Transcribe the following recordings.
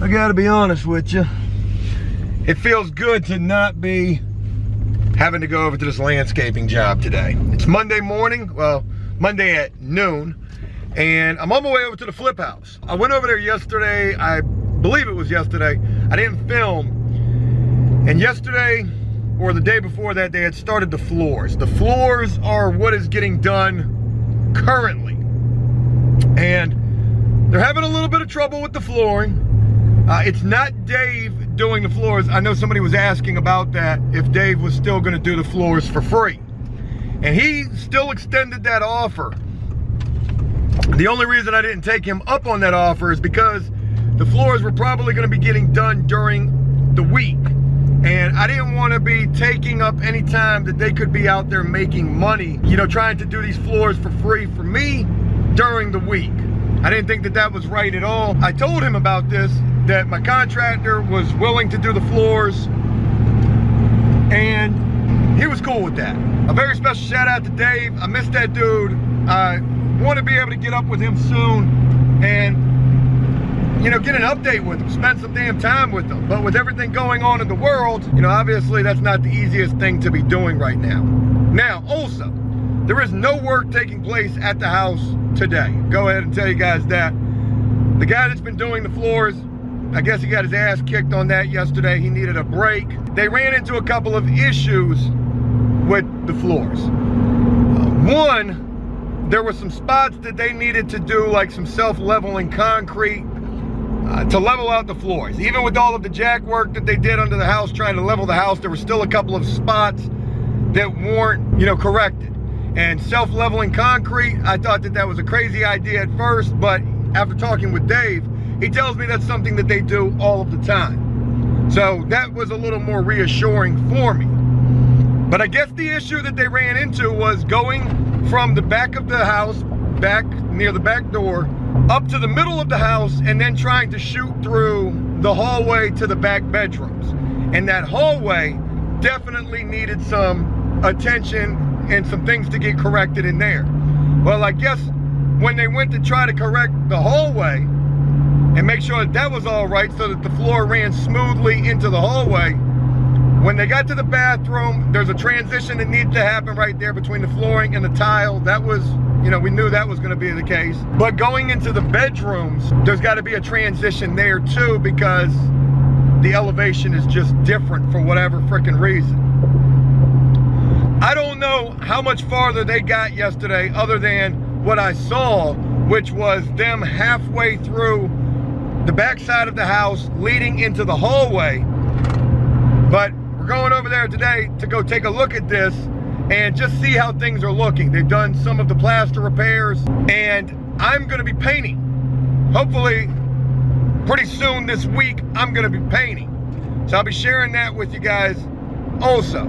I gotta be honest with you, it feels good to not be having to go over to this landscaping job today. It's Monday morning, well, Monday at noon, and I'm on my way over to the flip house. I went over there yesterday, I believe it was yesterday. I didn't film, and yesterday, or the day before that, they had started the floors. The floors are what is getting done currently, and they're having a little bit of trouble with the flooring. It's not Dave doing the floors. I know somebody was asking about that, if Dave was still gonna do the floors for free. And he still extended that offer. The only reason I didn't take him up on that offer is because the floors were probably gonna be getting done during the week. And I didn't wanna be taking up any time that they could be out there making money, you know, trying to do these floors for free for me during the week. I didn't think that that was right at all. I told him about this, that my contractor was willing to do the floors, and he was cool with that. A very special shout out to Dave. I miss that dude. I want to be able to get up with him soon and, you know, get an update with him, spend some damn time with him. But with everything going on in the world, you know, obviously that's not the easiest thing to be doing right now. Now, also, there is no work taking place at the house today. Go ahead and tell you guys that. The guy that's been doing the floors, I guess he got his ass kicked on that yesterday. He needed a break. They ran into a couple of issues with the floors. One, there were some spots that they needed to do like some self-leveling concrete to level out the floors. Even with all of the jack work that they did under the house trying to level the house, there were still a couple of spots that weren't, you know, corrected. And self-leveling concrete, I thought that that was a crazy idea at first, but after talking with Dave, he tells me that's something that they do all of the time. So that was a little more reassuring for me. But I guess the issue that they ran into was going from the back of the house, back near the back door, up to the middle of the house, and then trying to shoot through the hallway to the back bedrooms. And that hallway definitely needed some attention and some things to get corrected in there. Well, I guess when they went to try to correct the hallway and make sure that that was all right so that the floor ran smoothly into the hallway, when they got to the bathroom, there's a transition that needed to happen right there between the flooring and the tile. That was, you know, we knew that was going to be the case. But going into the bedrooms, there's got to be a transition there too, because the elevation is just different for whatever freaking reason. I don't know how much farther they got yesterday other than what I saw, which was them halfway through the back side of the house leading into the hallway. But we're going over there today to go take a look at this and just see how things are looking. They've done some of the plaster repairs, and I'm gonna be painting. Hopefully, pretty soon this week, I'm gonna be painting. So I'll be sharing that with you guys also.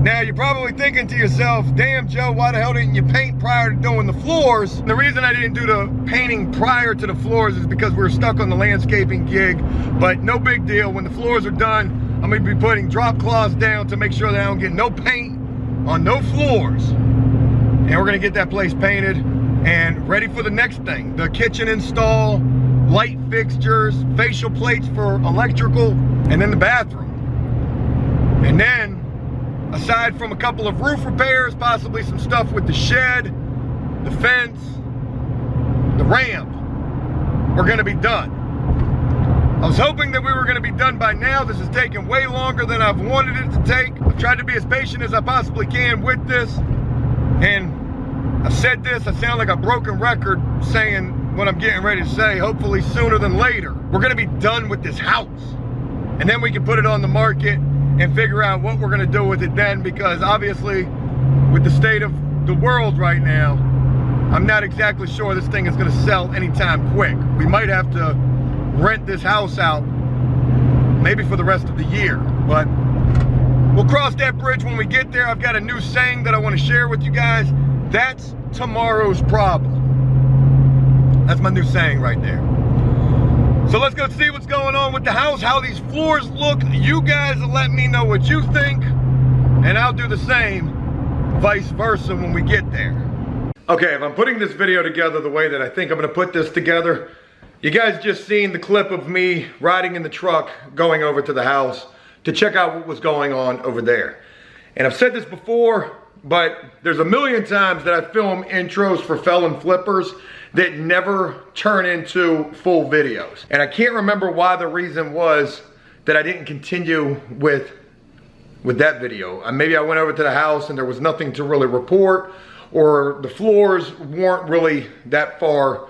Now, you're probably thinking to yourself, damn, Joe, why the hell didn't you paint prior to doing the floors? The reason I didn't do the painting prior to the floors is because we were stuck on the landscaping gig, but no big deal. When the floors are done, I'm gonna be putting drop cloths down to make sure that I don't get no paint on no floors. And we're gonna get that place painted and ready for the next thing. The kitchen install, light fixtures, facial plates for electrical, and then the bathroom. And then, aside from a couple of roof repairs, possibly some stuff with the shed, the fence, the ramp, we're gonna be done. I was hoping that we were gonna be done by now. This is taking way longer than I've wanted it to take. I've tried to be as patient as I possibly can with this. And I've said this, I sound like a broken record saying what I'm getting ready to say, hopefully sooner than later. We're gonna be done with this house. And then we can put it on the market and figure out what we're gonna do with it then, because obviously with the state of the world right now, I'm not exactly sure this thing is gonna sell anytime quick. We might have to rent this house out maybe for the rest of the year, but we'll cross that bridge when we get there. I've got a new saying that I want to share with you guys. That's tomorrow's problem. That's my new saying right there. So let's go see what's going on with the house, how these floors look. You guys let me know what you think, and I'll do the same vice versa when we get there. Okay, if I'm putting this video together the way that I think I'm gonna put this together, You guys just seen the clip of me riding in the truck going over to the house to check out what was going on over there. And I've said this before, but there's a million times that I film intros for Felon Flippers that never turn into full videos. And I can't remember why the reason was that I didn't continue with that video. Maybe I went over to the house and there was nothing to really report, or the floors weren't really that far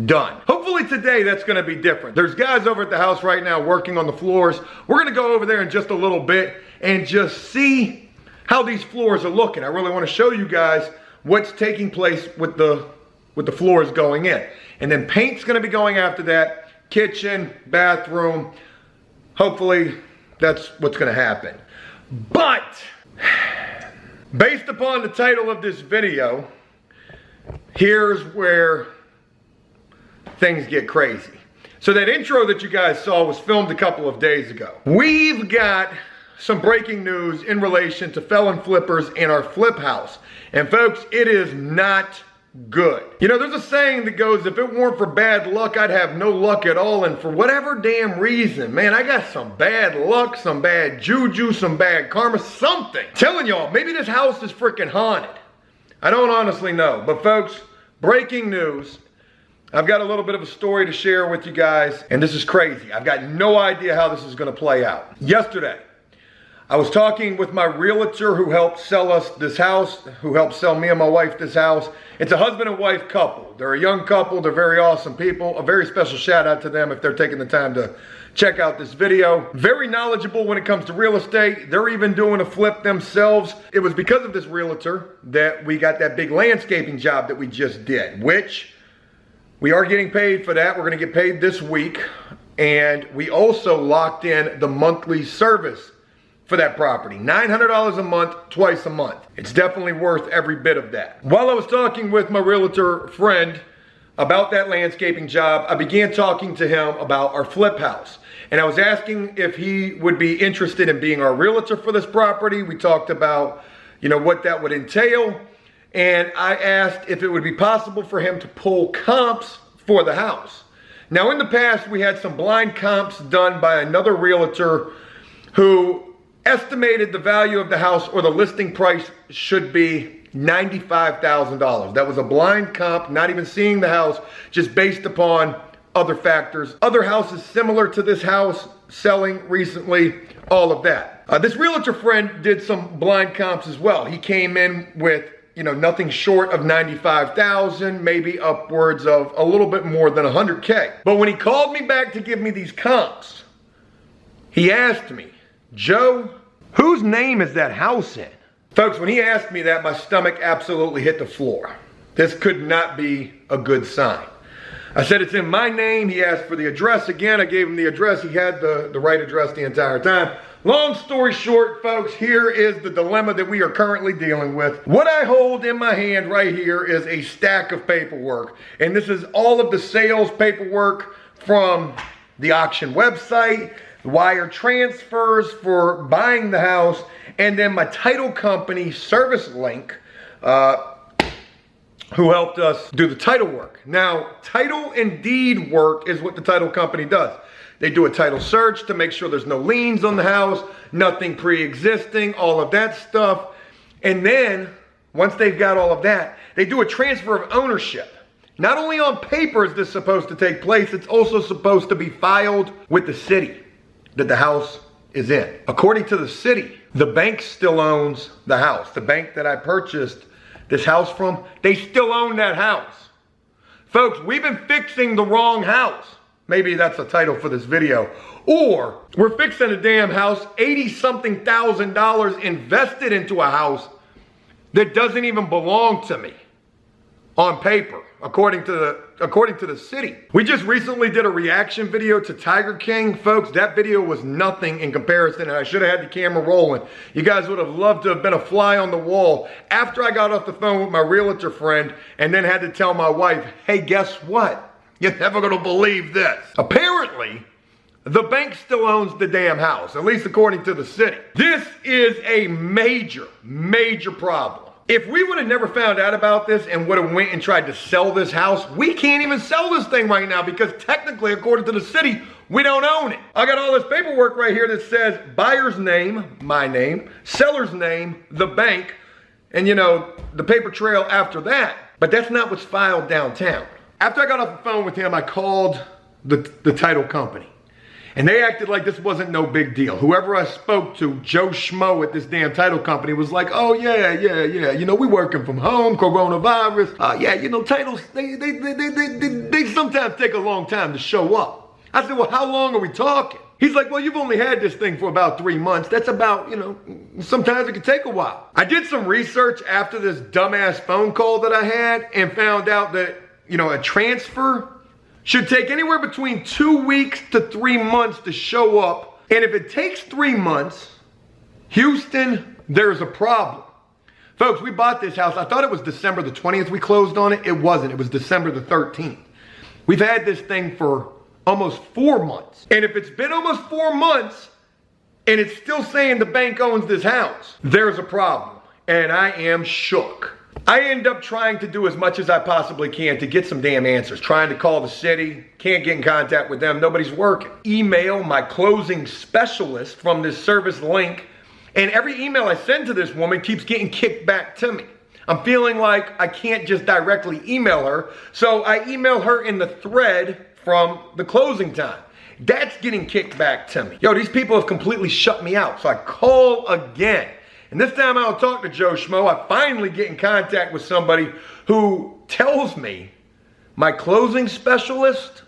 done. Hopefully today that's gonna be different. There's guys over at the house right now working on the floors. We're gonna go over there in just a little bit and just see how these floors are looking. I really wanna show you guys what's taking place with the floors going in. And then paint's gonna be going after that. Kitchen, bathroom. Hopefully that's what's gonna happen. But based upon the title of this video, here's where things get crazy. So that intro that you guys saw was filmed a couple of days ago. We've got some breaking news in relation to Felon Flippers and our flip house. And folks, it is not good. You know, there's a saying that goes, if it weren't for bad luck, I'd have no luck at all. And for whatever damn reason, man, I got some bad luck, some bad juju, some bad karma, something. Telling y'all, maybe this house is freaking haunted. I don't honestly know. But folks, breaking news. I've got a little bit of a story to share with you guys, and this is crazy. I've got no idea how this is gonna play out. Yesterday, I was talking with my realtor who helped sell us this house, who helped sell me and my wife this house. It's a husband and wife couple. They're a young couple, they're very awesome people. A very special shout out to them if they're taking the time to check out this video. Very knowledgeable when it comes to real estate. They're even doing a flip themselves. It was because of this realtor that we got that big landscaping job that we just did, which we are getting paid for that. We're gonna get paid this week. And we also locked in the monthly service for that property. $900 a month, twice a month. It's definitely worth every bit of that. While I was talking with my realtor friend about that landscaping job, I began talking to him about our flip house. And I was asking if he would be interested in being our realtor for this property. We talked about, you know, what that would entail. And I asked if it would be possible for him to pull comps for the house. Now in the past, we had some blind comps done by another realtor who estimated the value of the house, or the listing price should be $95,000. That was a blind comp, not even seeing the house, just based upon other factors. Other houses similar to this house selling recently, all of that. This realtor friend did some blind comps as well. He came in with, you know, nothing short of 95,000, maybe upwards of a little bit more than 100K. But when he called me back to give me these comps, he asked me, Joe, whose name is that house in? Folks, when he asked me that, my stomach absolutely hit the floor. This could not be a good sign. I said, it's in my name. He asked for the address again. I gave him the address. He had the right address the entire time. Long story short, folks, here is the dilemma that we are currently dealing with. What I hold in my hand right here is a stack of paperwork. And this is all of the sales paperwork from the auction website, wire transfers for buying the house, and then my title company service link, who helped us do the title work. Now, title and deed work is what the title company does. They do a title search to make sure there's no liens on the house, nothing pre-existing, all of that stuff. And then, once they've got all of that, they do a transfer of ownership. Not only on paper is this supposed to take place, it's also supposed to be filed with the city that the house is in. According to the city, the bank still owns the house. The bank that I purchased this house from, they still own that house. Folks, we've been fixing the wrong house. Maybe that's the title for this video. Or we're fixing a damn house, $80-something thousand invested into a house that doesn't even belong to me on paper, according to the city. We just recently did a reaction video to Tiger King. Folks, that video was nothing in comparison, and I should have had the camera rolling. You guys would have loved to have been a fly on the wall after I got off the phone with my realtor friend and then had to tell my wife, hey, guess what? You're never gonna believe this. Apparently, the bank still owns the damn house, at least according to the city. This is a major, major problem. If we would have never found out about this and would have went and tried to sell this house, we can't even sell this thing right now because technically, according to the city, we don't own it. I got all this paperwork right here that says buyer's name, my name, seller's name, the bank, and you know, the paper trail after that. But that's not what's filed downtown. After I got off the phone with him, I called the title company. And they acted like this wasn't no big deal. Whoever I spoke to, Joe Schmo at this damn title company, was like, oh yeah, you know, we working from home, coronavirus. Yeah, you know, titles, they sometimes take a long time to show up. I said, well, how long are we talking? He's like, well, you've only had this thing for about 3 months. That's about, you know, sometimes it can take a while. I did some research after this dumbass phone call that I had and found out that, you know, a transfer should take anywhere between 2 weeks to 3 months to show up. And if it takes 3 months, Houston, there's a problem. Folks, we bought this house. I thought it was December the 20th we closed on it. It wasn't. It was December the 13th. We've had this thing for almost 4 months. And if it's been almost 4 months and it's still saying the bank owns this house, there's a problem. And I am shook. I end up trying to do as much as I possibly can to get some damn answers. Trying to call the city, can't get in contact with them, nobody's working. Email my closing specialist from this service link, and every email I send to this woman keeps getting kicked back to me. I'm feeling like I can't just directly email her, so I email her in the thread from the closing time. That's getting kicked back to me. Yo, these people have completely shut me out, so I call again. And this time I'll talk to Joe Schmo. I finally get in contact with somebody who tells me my closing specialist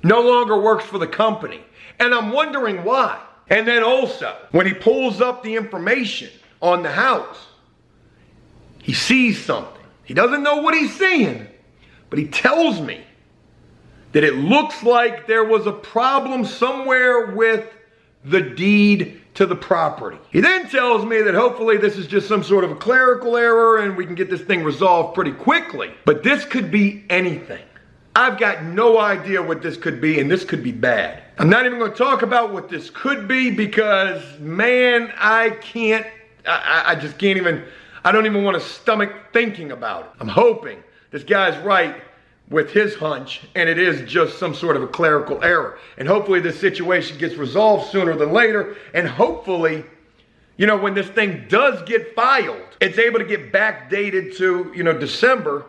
no longer works for the company. And I'm wondering why. And then also, when he pulls up the information on the house, he sees something. He doesn't know what he's seeing, but he tells me that it looks like there was a problem somewhere with the deed to the property. He then tells me that hopefully this is just some sort of a clerical error and we can get this thing resolved pretty quickly. But this could be anything. I've got no idea what this could be, and this could be bad. I'm not even going to talk about what this could be because, man, I just can't even, I don't even want to stomach thinking about it. I'm hoping this guy's right with his hunch, and it is just some sort of a clerical error. And hopefully this situation gets resolved sooner than later, and hopefully, you know, when this thing does get filed, it's able to get backdated to, you know, December,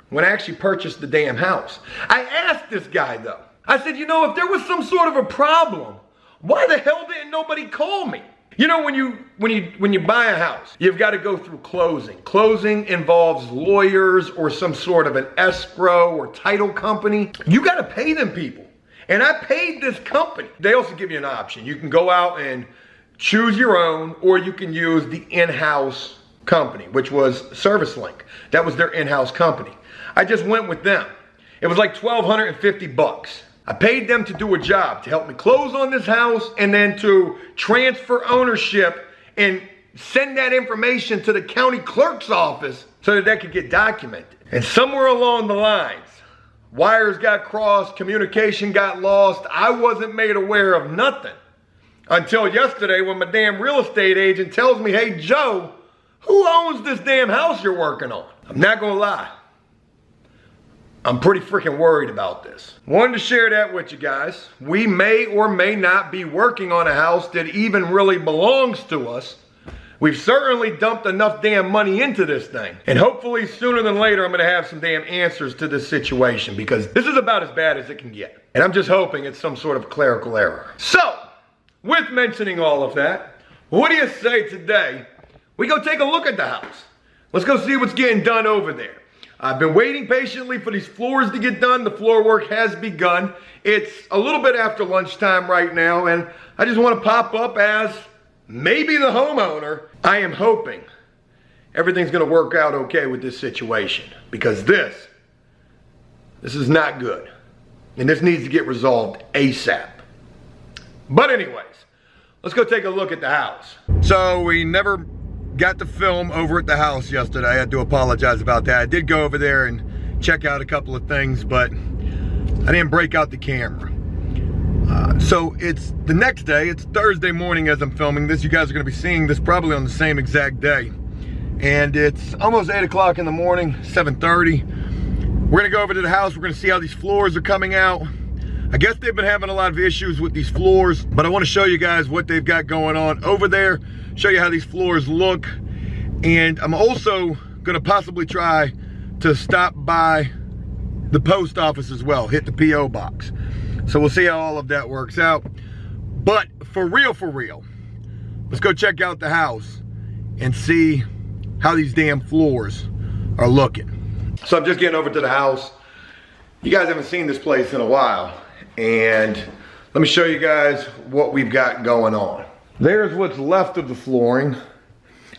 when I actually purchased the damn house. I asked this guy though, I said, you know, if there was some sort of a problem, why the hell didn't nobody call me? You know, when you buy a house, you've got to go through closing. Closing involves lawyers or some sort of an escrow or title company. You got to pay them people. And I paid this company. They also give you an option. You can go out and choose your own, or you can use the in-house company, which was ServiceLink. That was their in-house company. I just went with them. It was like $1,250. I paid them to do a job, to help me close on this house and then to transfer ownership and send that information to the county clerk's office so that could get documented. And somewhere along the lines, wires got crossed, communication got lost. I wasn't made aware of nothing until yesterday when my damn real estate agent tells me, hey, Joe, who owns this damn house you're working on? I'm not gonna lie. I'm pretty freaking worried about this. Wanted to share that with you guys. We may or may not be working on a house that even really belongs to us. We've certainly dumped enough damn money into this thing. And hopefully sooner than later, I'm gonna have some damn answers to this situation because this is about as bad as it can get. And I'm just hoping it's some sort of clerical error. So, with mentioning all of that, what do you say today we go take a look at the house? Let's go see what's getting done over there. I've been waiting patiently for these floors to get done. The floor work has begun. It's a little bit after lunchtime right now, and I just want to pop up as maybe the homeowner. I am hoping everything's going to work out okay with this situation because this is not good. And this needs to get resolved ASAP. But anyways, let's go take a look at the house. So we never got to film over at the house yesterday. I do apologize about that. I did go over there and check out a couple of things, but I didn't break out the camera. So it's the next day. It's Thursday morning as I'm filming this. You guys are going to be seeing this probably on the same exact day. and it's almost 8 o'clock in the morning, 7:30. We're gonna go over to the house. We're gonna see how these floors are coming out. I guess they've been having a lot of issues with these floors, but I wanna show you guys what they've got going on over there, show you how these floors look, and I'm also gonna possibly try to stop by the post office as well, hit the P.O. box. So we'll see how all of that works out. But for real, let's go check out the house and see how these damn floors are looking. So I'm just getting over to the house. You guys haven't seen this place in a while, and let me show you guys what we've got going on. There's what's left of the flooring.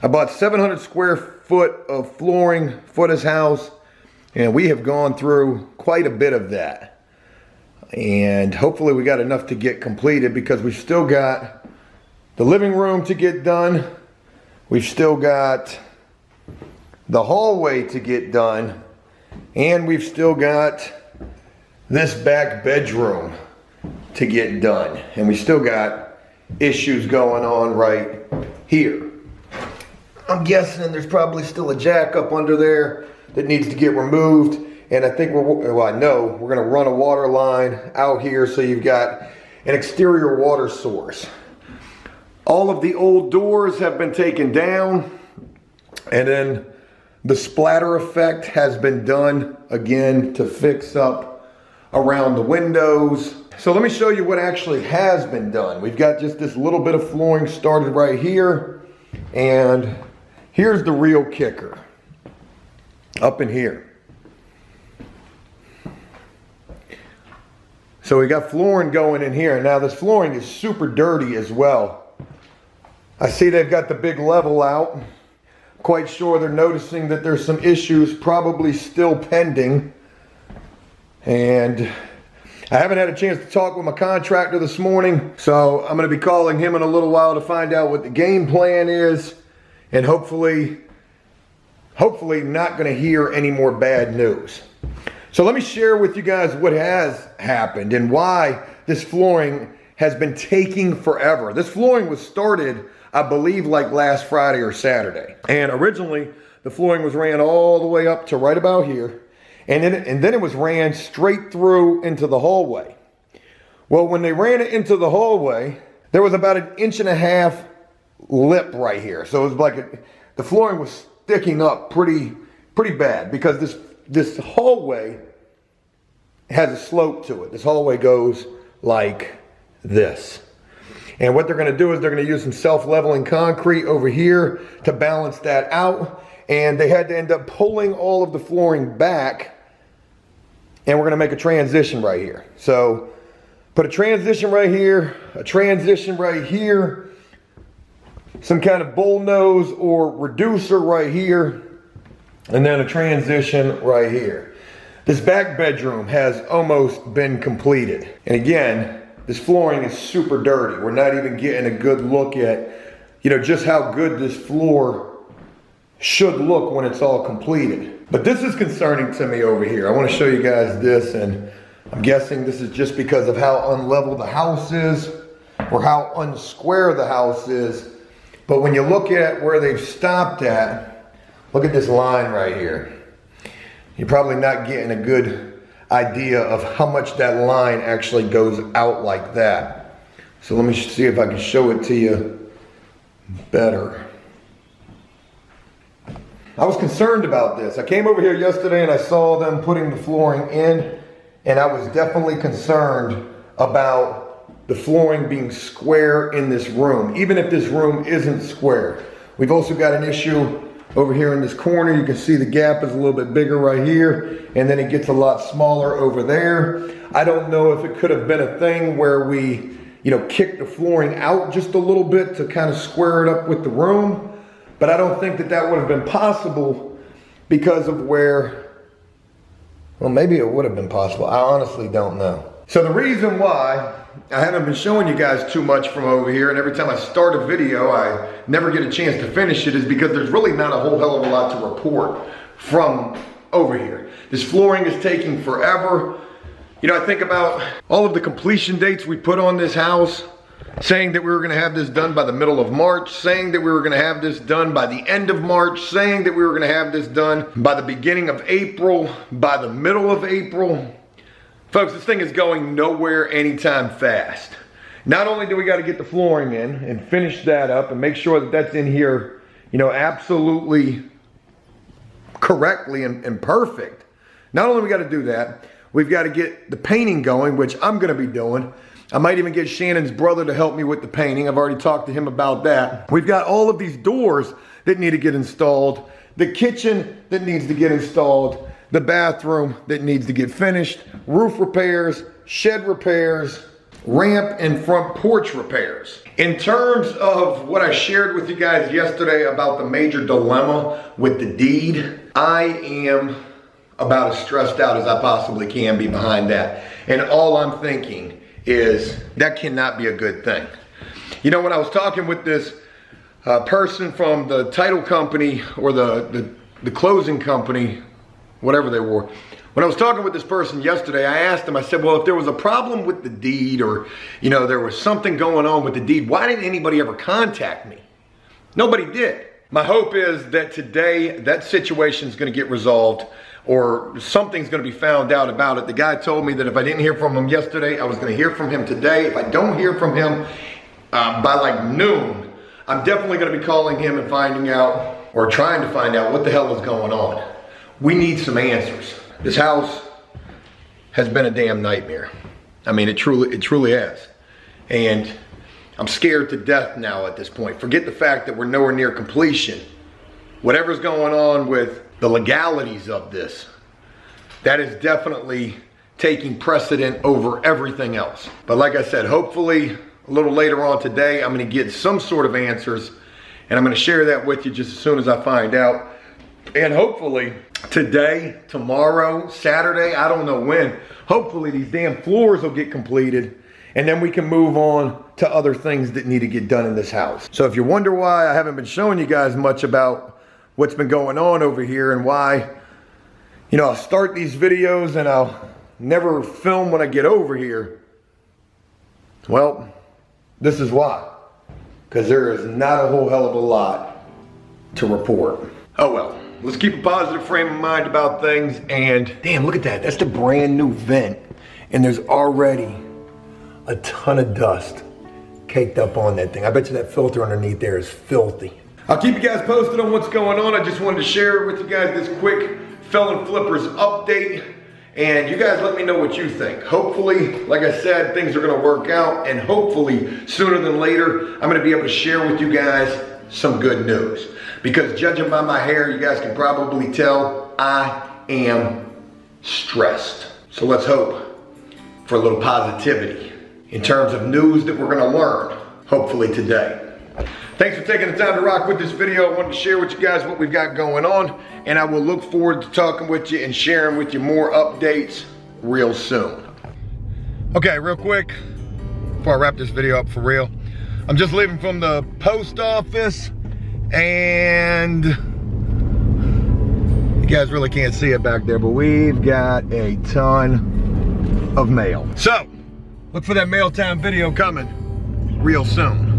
I bought 700 square foot of flooring for this house, and we have gone through quite a bit of that. And hopefully we got enough to get completed, because we've still got the living room to get done. We've still got the hallway to get done. And we've still got this back bedroom to get done. And we still got issues going on right here. I'm guessing there's probably still a jack up under there that needs to get removed. And I think I know we're gonna run a water line out here, so you've got an exterior water source. All of the old doors have been taken down, and then the splatter effect has been done again to fix up around the windows. So let me show you what actually has been done. We've got just this little bit of flooring started right here, and here's the real kicker, up in here. So we got flooring going in here. Now this flooring is super dirty as well. I see they've got the big level out. Quite sure they're noticing that there's some issues probably still pending. And I haven't had a chance to talk with my contractor this morning, so I'm gonna be calling him in a little while to find out what the game plan is, and hopefully not gonna hear any more bad news. So let me share with you guys what has happened and why this flooring has been taking forever. This flooring was started, I believe, like last Friday or Saturday. And originally, the flooring was ran all the way up to right about here. And then it was ran straight through into the hallway. Well, when they ran it into the hallway, there was about 1.5 inch lip right here. So it was like the flooring was sticking up pretty bad, because this hallway has a slope to it. This hallway goes like this. And what they're gonna do is they're gonna use some self-leveling concrete over here to balance that out. And they had to end up pulling all of the flooring back, and we're gonna make a transition right here. So put a transition right here, a transition right here, some kind of bullnose or reducer right here, and then a transition right here. This back bedroom has almost been completed. And again, this flooring is super dirty. We're not even getting a good look at, just how good this floor should look when it's all completed. But this is concerning to me over here. I want to show you guys this, and I'm guessing this is just because of how unlevel the house is, or how unsquare the house is. But when you look at where they've stopped at, look at this line right here. You're probably not getting a good idea of how much that line actually goes out like that. So let me see if I can show it to you better. I was concerned about this. I came over here yesterday and I saw them putting the flooring in, and I was definitely concerned about the flooring being square in this room, even if this room isn't square. We've also got an issue over here in this corner. You can see the gap is a little bit bigger right here, and then it gets a lot smaller over there. I don't know if it could have been a thing where we, kicked the flooring out just a little bit to kind of square it up with the room, but I don't think that would have been possible because of where, well, maybe it would have been possible. I honestly don't know. So the reason why I haven't been showing you guys too much from over here, and every time I start a video, I never get a chance to finish it, is because there's really not a whole hell of a lot to report from over here. This flooring is taking forever. I think about all of the completion dates we put on this house. saying that we were going to have this done by the middle of March, saying that we were going to have this done by the end of March, saying that we were going to have this done by the beginning of April, by the middle of April. Folks, this thing is going nowhere anytime fast. Not only do we got to get the flooring in and finish that up and make sure that that's in here, you know, absolutely correctly and perfect. Not only we got to do that, we've got to get the painting going, which I'm going to be doing. I might even get Shannon's brother to help me with the painting. I've already talked to him about that. We've got all of these doors that need to get installed, the kitchen that needs to get installed, the bathroom that needs to get finished, roof repairs, shed repairs, ramp and front porch repairs. In terms of what I shared with you guys yesterday about the major dilemma with the deed, I am about as stressed out as I possibly can be behind that. And all I'm thinking is that cannot be a good thing. You know, when I was talking with this person from the title company or the closing company, whatever they were, when I was talking with this person yesterday, I asked him, I said, well, if there was a problem with the deed or, you know, there was something going on with the deed, why didn't anybody ever contact me? Nobody did. My hope is that today that situation is going to get resolved or something's going to be found out about it. The guy told me that if I didn't hear from him yesterday, I was going to hear from him today. If I don't hear from him by like noon, I'm definitely going to be calling him and finding out or trying to find out what the hell is going on. We need some answers. This house has been a damn nightmare. I mean, it truly has. And I'm scared to death now at this point. Forget the fact that we're nowhere near completion. Whatever's going on with the legalities of this, that is definitely taking precedent over everything else. But like I said, hopefully a little later on today, I'm gonna get some sort of answers and I'm gonna share that with you just as soon as I find out. And hopefully today, tomorrow, Saturday, I don't know when, hopefully these damn floors will get completed and then we can move on to other things that need to get done in this house. So if you wonder why I haven't been showing you guys much about what's been going on over here and why, you know, I'll start these videos and I'll never film when I get over here, well, this is why. Because there is not a whole hell of a lot to report. Oh well. Let's keep a positive frame of mind about things. And damn, look at that. That's the brand new vent. And there's already a ton of dust caked up on that thing. I bet you that filter underneath there is filthy. I'll keep you guys posted on what's going on. I just wanted to share with you guys this quick Felon Flippers update. And you guys let me know what you think. Hopefully, like I said, things are gonna work out. And hopefully, sooner than later, I'm gonna be able to share with you guys some good news. Because judging by my hair, you guys can probably tell I am stressed. So let's hope for a little positivity in terms of news that we're gonna learn, hopefully today. Thanks for taking the time to rock with this video. I wanted to share with you guys what we've got going on, and I will look forward to talking with you and sharing with you more updates real soon. Okay, real quick, before I wrap this video up for real, I'm just leaving from the post office. And you guys really can't see it back there, but we've got a ton of mail. So look for that mail time video coming real soon.